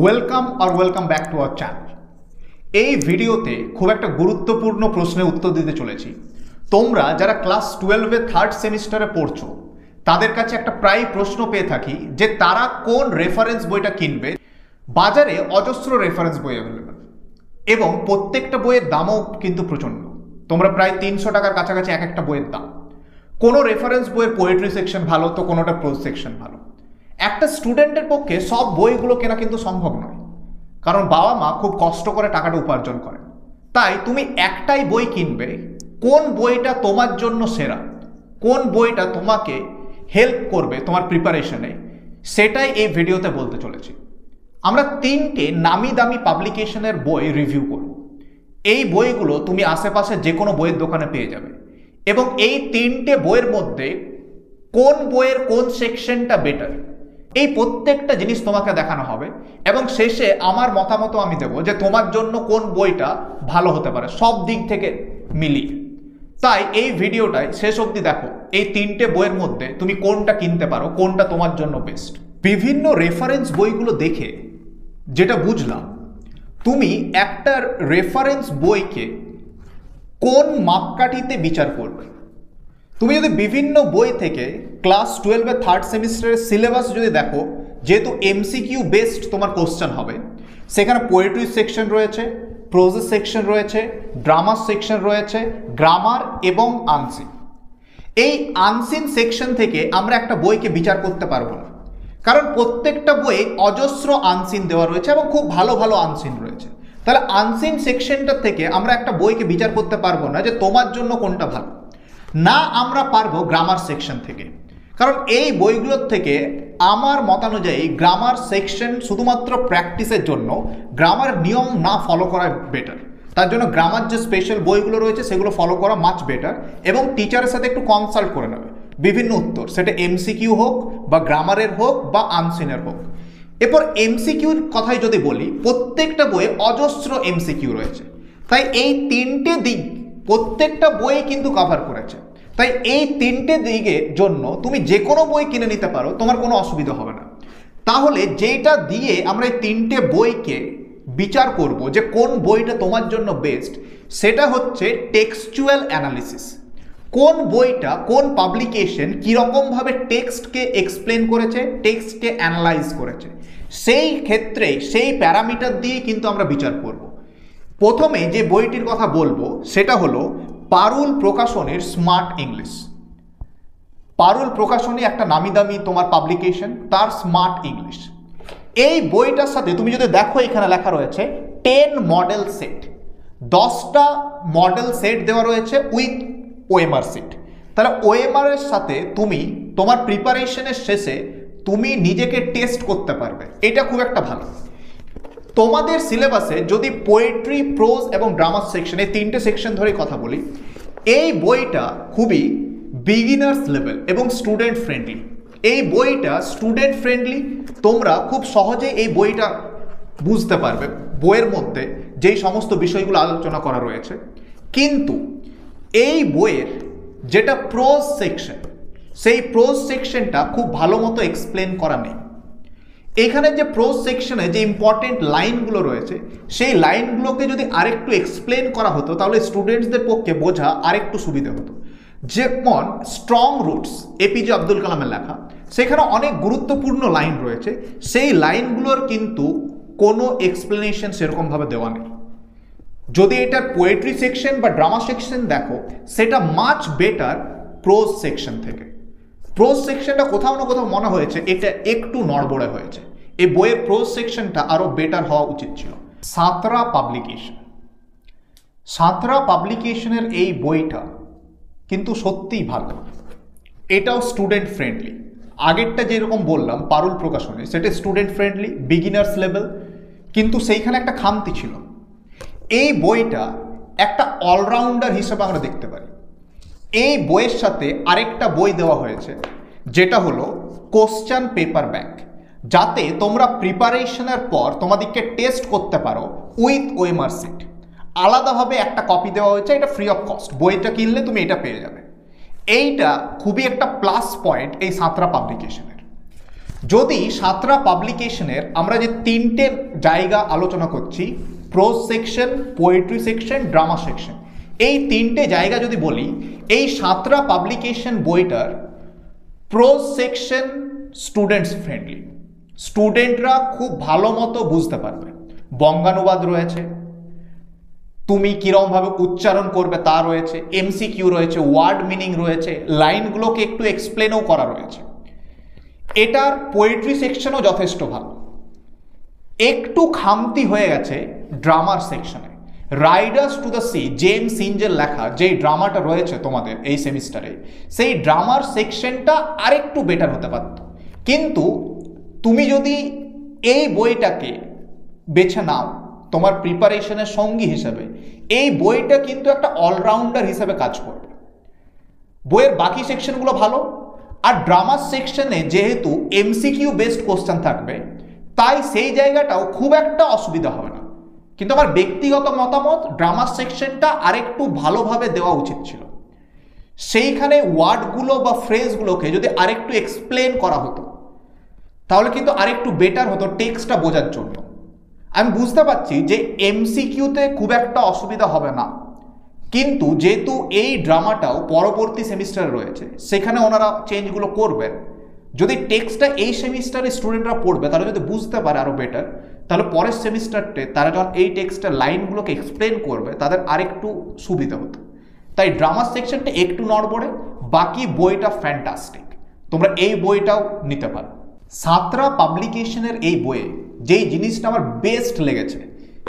Welcome back to our channel. এই ভিডিওতে খুব একটা গুরুত্বপূর্ণ প্রশ্নের উত্তর দিতে চলেছি। তোমরা যারা ক্লাস 12-এ থার্ড সেমিস্টারে পড়ছো তাদের কাছে একটা প্রায় প্রশ্ন পেয়ে থাকি যে তারা কোন রেফারেন্স বইটা কিনবে। বাজারে অজস্র রেফারেন্স বই অ্যাভেলেবেল এবং প্রত্যেকটা বইয়ের দামও কিন্তু প্রচণ্ড। তোমরা প্রায় 300 টাকার কাছাকাছি এক একটা বইয়ের দাম। কোনো রেফারেন্স বইয়ের পোয়েট্রি সেকশন ভালো তো কোনোটা প্রোজ সেকশন ভালো। একটা স্টুডেন্টের পক্ষে সব বইগুলো কেনা কিন্তু সম্ভব নয়, কারণ বাবা মা খুব কষ্ট করে টাকাটা উপার্জন করে। তাই তুমি একটাই বই কিনবে, কোন বইটা তোমার জন্য সেরা, কোন বইটা তোমাকে হেল্প করবে তোমার প্রিপারেশনে, সেটাই এই ভিডিওতে বলতে চলেছি। আমরা 3টে নামি দামি পাবলিকেশনের বই রিভিউ করব। এই বইগুলো তুমি আশেপাশে যে কোনো বইয়ের দোকানে পেয়ে যাবে এবং এই 3টে বইয়ের মধ্যে কোন বইয়ের কোন সেকশনটা বেটার, এই প্রত্যেকটা জিনিস তোমাকে দেখানো হবে এবং শেষে আমার মতামত আমি দেবো যে তোমার জন্য কোন বইটা ভালো হতে পারে সব দিক থেকে মিলিয়ে। তাই এই ভিডিওটায় শেষ অবধি দেখো, এই 3টে বইয়ের মধ্যে তুমি কোনটা কিনতে পারো, কোনটা তোমার জন্য বেস্ট। বিভিন্ন রেফারেন্স বইগুলো দেখে যেটা বুঝলাম, তুমি একটা রেফারেন্স বইকে কোন মাপকাঠিতে বিচার করবে। তুমি যদি বিভিন্ন বই থেকে ক্লাস 12-এ থার্ড সেমিস্টারের সিলেবাস যদি দেখো, যেহেতু এমসিকিউ বেসড তোমার কোশ্চেন হবে, সেখানে পোয়েট্রি সেকশন রয়েছে, প্রোজেস সেকশন রয়েছে, ড্রামা সেকশন রয়েছে, গ্রামার এবং আনসিন। এই আনসিন সেকশন থেকে আমরা একটা বইকে বিচার করতে পারবো না, কারণ প্রত্যেকটা বইয়ে অজস্র আনসিন দেওয়া রয়েছে এবং খুব ভালো ভালো আনসিন রয়েছে। তাহলে আনসিন সেকশনটা থেকে আমরা একটা বইকে বিচার করতে পারবো না যে তোমার জন্য কোনটা ভালো। না, আমরা পারবো গ্রামার সেকশন থেকে, কারণ এই বইগুলোর থেকে আমার মতানুযায়ী গ্রামার সেকশন শুধুমাত্র প্র্যাকটিসের জন্য, গ্রামার নিয়ম না ফলো করা বেটার। তার জন্য গ্রামার যে স্পেশাল বইগুলো রয়েছে সেগুলো ফলো করা মাচ বেটার এবং টিচারের সাথে একটু কনসাল্ট করে নেবে বিভিন্ন উত্তর, সেটা এমসিকিউ হোক বা গ্রামারের হোক বা আনসিনের হোক। এরপর এমসিকিউর কথাই যদি বলি, প্রত্যেকটা বইয়ে অজস্র এমসিকিউ রয়েছে। তাই এই 3টে দিক প্রত্যেকটা বই কিন্তু কভার করেছে। তাই এই 3টে দিকের জন্য তুমি যে কোনো বই কিনে নিতে পারো, তোমার কোনো অসুবিধা হবে না। তাহলে যেটা দিয়ে আমরা এই 3টে বইকে বিচার করব যে কোন বইটা তোমার জন্য বেস্ট, সেটা হচ্ছে টেক্সচুয়াল অ্যানালিসিস। কোন বইটা, কোন পাবলিকেশন কীরকমভাবে টেক্সটকে এক্সপ্লেন করেছে, টেক্সটকে অ্যানালাইজ করেছে, সেই ক্ষেত্রে সেই প্যারামিটার দিয়ে কিন্তু আমরা বিচার করব। প্রথমে যে বইটির কথা বলবো সেটা হলো পারুল প্রকাশনের স্মার্ট ইংলিশ। পারুল প্রকাশনী একটা নামি দামি তোমার পাবলিকেশন, তার স্মার্ট ইংলিশ। এই বইটার সাথে তুমি যদি দেখো, এখানে লেখা রয়েছে 10 মডেল সেট, 10টা মডেল সেট দেওয়া রয়েছে উইথ ওএমআর সিট। তাহলে ওএমআর এর সাথে তুমি তোমার প্রিপারেশনের শেষে তুমি নিজেকে টেস্ট করতে পারবে, এটা খুব একটা ভালো। তোমাদের সিলেবাসে যদি পোয়েট্রি, প্রোজ এবং ড্রামা সেকশন, এই 3টে সেকশন ধরে কথা বলি, এই বইটা খুবই বিগিনার্স লেভেল এবং স্টুডেন্ট ফ্রেন্ডলি। এই বইটা স্টুডেন্ট ফ্রেন্ডলি, তোমরা খুব সহজে এই বইটা বুঝতে পারবে বইয়ের মধ্যে যেই সমস্ত বিষয়গুলো আলোচনা করা রয়েছে। কিন্তু এই বইয়ের যেটা প্রোজ সেকশন, সেই প্রোজ সেকশনটা খুব ভালো মতো এক্সপ্লেন করা নেই। এখানে যে প্রোজ সেকশনে যে ইম্পর্টেন্ট লাইনগুলো রয়েছে, সেই লাইনগুলোকে যদি আরেকটু এক্সপ্লেন করা হতো তাহলে স্টুডেন্টসদের পক্ষে বোঝা আরেকটু সুবিধা হতো। যেমন স্ট্রং রুটস, এপিজে আব্দুল কালামের লেখা, সেখানে অনেক গুরুত্বপূর্ণ লাইন রয়েছে, সেই লাইনগুলোর কিন্তু কোনো এক্সপ্লেনেশন সেরকমভাবে দেওয়া নেই। যদি এটার পোয়েট্রি সেকশন বা ড্রামা সেকশন দেখো, সেটা মাচ বেটার প্রোজ সেকশন থেকে। প্রোজ সেকশনটা কোথাও না কোথাও মনে হয়েছে এটা একটু নড়বড়ে হয়েছে। এই বইয়ের প্রোজ সেকশনটা আরও বেটার হওয়া উচিত ছিল। সাঁতরা পাবলিকেশন, সাঁতরা পাবলিকেশনের এই বইটা কিন্তু সত্যিই ভালো, এটাও স্টুডেন্ট ফ্রেন্ডলি। আগেরটা যেরকম বললাম পারুল প্রকাশনে, সেটা স্টুডেন্ট ফ্রেন্ডলি, বিগিনার্স লেভেল, কিন্তু সেইখানে একটা খামতি ছিল। এই বইটা একটা অলরাউন্ডার হিসেবে আমরা দেখতে পারি। এই বইয়ের সাথে আরেকটা বই দেওয়া হয়েছে যেটা হলো কোশ্চেন পেপার ব্যাংক, যাতে তোমরা প্রিপারেশনের পর তোমাদেরকে টেস্ট করতে পারো উইথ ওএমআর সিট। আলাদাভাবে একটা কপি দেওয়া হয়েছে, এটা ফ্রি অফ কস্ট, বইটা কিনলে তুমি এটা পেয়ে যাবে। এইটা খুবই একটা প্লাস পয়েন্ট এই সাঁতরা পাবলিকেশনের। যদি সাঁতরা পাবলিকেশনের আমরা যে তিনটে জায়গা আলোচনা করছি, pros section, poetry section, drama section, এই তিনটে জায়গা যদি বলি, এই সাঁতরা পাবলিকেশন বইটার প্রোজ সেকশন স্টুডেন্টস ফ্রেন্ডলি, স্টুডেন্টরা খুব ভালো মতো বুঝতে পারবে। বঙ্গানুবাদ রয়েছে, তুমি কীরকমভাবে উচ্চারণ করবে তা রয়েছে, এমসিকিউ রয়েছে, ওয়ার্ড মিনিং রয়েছে, লাইনগুলোকে একটু এক্সপ্লেনও করা রয়েছে। এটার পোয়েট্রি সেকশনও যথেষ্ট ভালো। একটু খামতি হয়ে গেছে ড্রামার সেকশনে। Riders to the sea, James ইঞ্জের লেখা যেই ড্রামাটা রয়েছে তোমাদের এই সেমিস্টারে, সেই ড্রামার সেকশনটা আরেকটু বেটার হতে পারত। কিন্তু তুমি যদি এই বইটাকে বেছে নাও তোমার প্রিপারেশনের সঙ্গী হিসেবে, এই বইটা কিন্তু একটা অলরাউন্ডার হিসেবে কাজ করবে। বইয়ের বাকি সেকশনগুলো ভালো, আর ড্রামা সেকশনে যেহেতু এমসিকিউ বেসড কোশ্চেন থাকবে, তাই সেই জায়গাটাও খুব একটা অসুবিধা হবে না। কিন্তু আমার ব্যক্তিগত মতামত, ড্রামা সেকশনটা আরেকটু ভালোভাবে দেওয়া উচিত ছিল। সেইখানে ওয়ার্ডগুলো বা ফ্রেজগুলোকে যদি আরেকটু এক্সপ্লেন করা হতো, তাহলে কিন্তু আরেকটু বেটার হতো টেক্সটটা বোঝার জন্য। আমি বুঝতে পারছি যে এমসিকিউতে খুব একটা অসুবিধা হবে না, কিন্তু যেহেতু এই ড্রামাটাও পরবর্তী সেমিস্টারে রয়েছে, সেখানে ওনারা চেঞ্জগুলো করবেন। যদি টেক্সটটা এই সেমিস্টারে স্টুডেন্টরা পড়বে, তারা যদি বুঝতে পারে আরও বেটার, তাহলে পরের সেমিস্টারটে তারা যখন এই টেক্সটের লাইনগুলোকে এক্সপ্লেন করবে, তাদের আরেকটু সুবিধা হতো। তাই ড্রামা সেকশনটা একটু নড়বড়ে, বাকি বইটা ফ্যান্টাস্টিক। তোমরা এই বইটাও নিতে পারো। সাঁতরা পাবলিকেশনের এই বইয়ে যেই জিনিসটা আমার বেস্ট লেগেছে,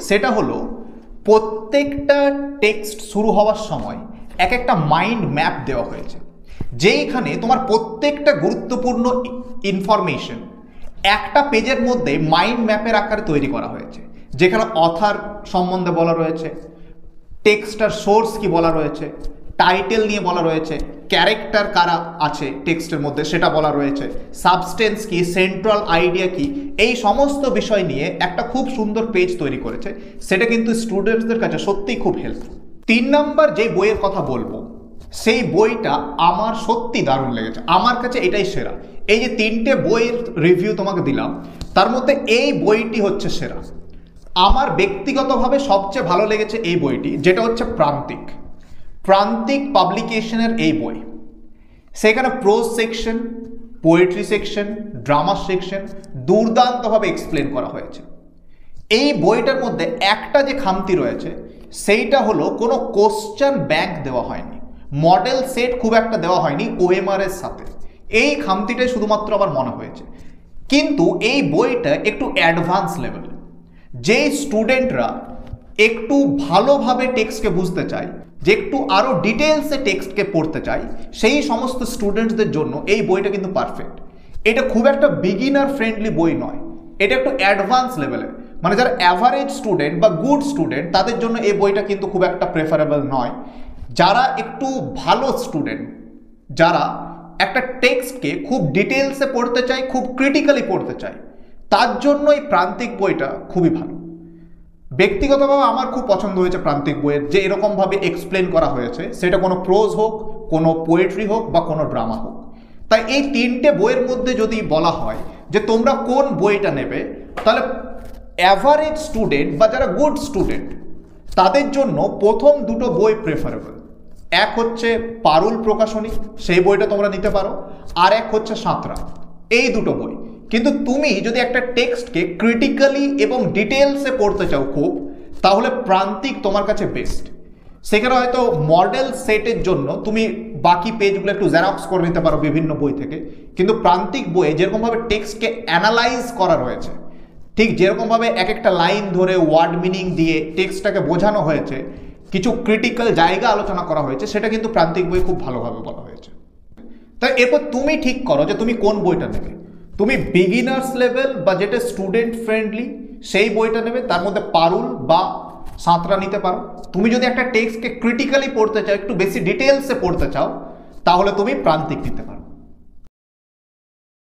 সেটা হলো প্রত্যেকটা টেক্সট শুরু হওয়ার সময় এক একটা মাইন্ড ম্যাপ দেওয়া হয়েছে, যেইখানে তোমার প্রত্যেকটা গুরুত্বপূর্ণ ইনফরমেশন একটা পেজের মধ্যে মাইন্ড ম্যাপের আকারে তৈরি করা হয়েছে। যেখানে অথার সম্বন্ধে বলা রয়েছে, টেক্সটার সোর্স কি বলা রয়েছে, টাইটেল নিয়ে বলা রয়েছে, ক্যারেক্টার কারা আছে টেক্সটের মধ্যে সেটা বলা রয়েছে, সাবস্টেন্স কি, সেন্ট্রাল আইডিয়া কি, এই সমস্ত বিষয় নিয়ে একটা খুব সুন্দর পেজ তৈরি করেছে। সেটা কিন্তু স্টুডেন্টসদের কাছে সত্যিই খুব হেল্পফুল। 3 নম্বর যে বইয়ের কথা বলবো, সেই বইটা আমার সত্যি দারুণ লেগেছে। আমার কাছে এটাই সেরা। এই যে 3টে বইয়ের রিভিউ তোমাকে দিলাম, তার মধ্যে এই বইটি হচ্ছে সেরা। আমার ব্যক্তিগতভাবে সবচেয়ে ভালো লেগেছে এই বইটি, যেটা হচ্ছে প্রান্তিক। প্রান্তিক পাবলিকেশনের এই বই, সেখানে pros section, poetry section, drama section দুর্দান্তভাবে এক্সপ্লেন করা হয়েছে। এই বইটার মধ্যে একটা যে খামতি রয়েছে, সেইটা হলো কোনো কোশ্চেন ব্যাংক দেওয়া হয়নি, মডেল সেট খুব একটা দেওয়া হয়নি ওএমআর এর সাথে। এই খামতিটাই শুধুমাত্র আমার মনে হয়েছে। কিন্তু এই বইটা একটু অ্যাডভান্স লেভেল। যে স্টুডেন্টরা একটু ভালোভাবে টেক্সটকে বুঝতে চায়, যে একটু আরও ডিটেলসে টেক্সটকে পড়তে চায়, সেই সমস্ত স্টুডেন্টসদের জন্য এই বইটা কিন্তু পারফেক্ট। এটা খুব একটা বিগিনার ফ্রেন্ডলি বই নয়, এটা একটু অ্যাডভান্স লেভেলের। মানে যারা অ্যাভারেজ স্টুডেন্ট বা গুড স্টুডেন্ট, তাদের জন্য এই বইটা কিন্তু খুব একটা প্রেফারেবল নয়। যারা একটু ভালো স্টুডেন্ট, যারা একটা টেক্সটকে খুব ডিটেলসে পড়তে চায়, খুব ক্রিটিক্যালি পড়তে চায়, তার জন্য এই প্রান্তিক বইটা খুবই ভালো। ব্যক্তিগতভাবে আমার খুব পছন্দ হয়েছে প্রান্তিক বইয়ের যে এরকমভাবে এক্সপ্লেন করা হয়েছে, সেটা কোনো প্রোজ হোক, কোনো পোয়েট্রি হোক বা কোনো ড্রামা হোক। তাই এই 3টে বইয়ের মধ্যে যদি বলা হয় যে তোমরা কোন বইটা নেবে, তাহলে অ্যাভারেজ স্টুডেন্ট বা যারা গুড স্টুডেন্ট, তাদের জন্য প্রথম দুটো বই প্রেফারেবল। এক হচ্ছে পারুল প্রকাশনী, সেই বইটা তোমরা নিতে পারো, আর এক হচ্ছে সাঁতরা। এই দুটো বই। কিন্তু তুমি যদি একটা টেক্সটকে ক্রিটিক্যালি এবং ডিটেলসে পড়তে চাও খুব, তাহলে প্রান্তিক তোমার কাছে বেস্ট। সেখানে হয়তো মডেল সেটের জন্য তুমি বাকি পেজগুলো একটু জেরক্স করে নিতে পারো বিভিন্ন বই থেকে, কিন্তু প্রান্তিক বইয়ে যেরকমভাবে টেক্সটকে অ্যানালাইজ করা রয়েছে, ঠিক যেরকমভাবে এক একটা লাইন ধরে ওয়ার্ড মিনিং দিয়ে টেক্সটটাকে বোঝানো হয়েছে, কিছু ক্রিটিক্যাল জায়গা আলোচনা করা হয়েছে, সেটা কিন্তু প্রান্তিক বই খুব ভালোভাবে বলা হয়েছে। তাই এরপর তুমি ঠিক করো যে তুমি কোন বইটা নেবে। তুমি বিগিনার্স লেভেল বা যেটা স্টুডেন্ট ফ্রেন্ডলি সেই বইটা নেবে, তার মধ্যে পারুল বা সাঁতরা নিতে পারো। তুমি যদি একটা টেক্সটকে ক্রিটিক্যালি পড়তে চাও, একটু বেশি ডিটেলসে পড়তে চাও, তাহলে তুমি প্রান্তিক নিতে পারো।